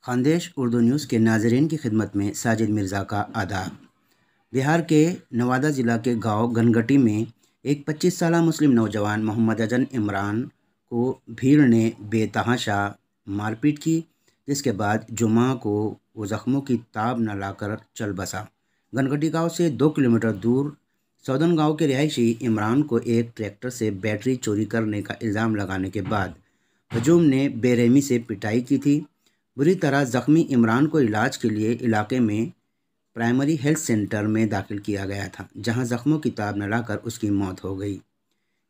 Khandesh Urdu news کے ناظرین کی خدمت میں ساجد مرزا کا آداب۔ بہار کے نوادہ ضلع کے گاؤں گنگٹی میں ایک 25 سالہ مسلم نوجوان محمد اجن عمران کو بھیڑ نے بے تحاشا مار پیٹ کی، جس کے بعد جمعہ کو وہ زخموں کی تاب نہ لا کر چل بسا۔ گنگٹی گاؤں سے 2 کلومیٹر دور سودن گاؤں کے رہائشی عمران کو ایک ٹریکٹر سے بیٹری چوری کرنے کا الزام لگانے کے بعد ہجوم نے بے رحمی سے پٹائی کی تھی۔ بری طرح زخمی عمران کو علاج کے لیے علاقے میں پرائمری ہیلتھ سینٹر میں داخل کیا گیا تھا، جہاں زخموں کی تاب نہ لا کر اس کی موت ہو گئی۔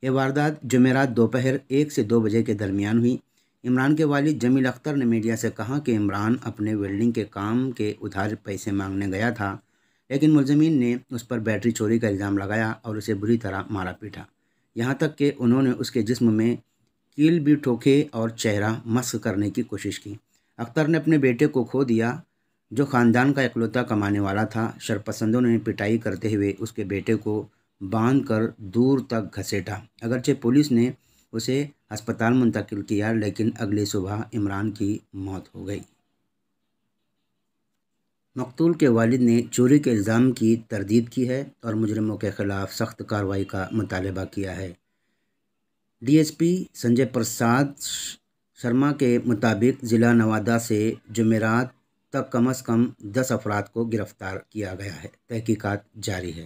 یہ واردات جمعرات دوپہر 1 سے 2 بجے کے درمیان ہوئی۔ عمران کے والد جمیل اختر نے میڈیا سے کہا کہ عمران اپنے ویلڈنگ کے کام کے ادھار پیسے مانگنے گیا تھا، لیکن ملزمین نے اس پر بیٹری چوری کا الزام لگایا اور اسے بری طرح مارا پیٹا، یہاں تک کہ انہوں نے اس کے جسم میں کیل بھی ٹھوکے اور چہرہ مسخ کرنے کی کوشش کی۔ اختر نے اپنے بیٹے کو کھو دیا، جو خاندان کا اکلوتا کمانے والا تھا۔ شرپسندوں نے پٹائی کرتے ہوئے اس کے بیٹے کو باندھ کر دور تک گھسیٹا۔ اگرچہ پولیس نے اسے ہسپتال منتقل کیا، لیکن اگلی صبح عمران کی موت ہو گئی۔ مقتول کے والد نے چوری کے الزام کی تردید کی ہے اور مجرموں کے خلاف سخت کارروائی کا مطالبہ کیا ہے۔ D S P Sanjay Prasad Sharma کے مطابق ضلع نوادہ سے جمعرات تک کم از کم 10 افراد کو گرفتار کیا گیا ہے۔ تحقیقات جاری ہے۔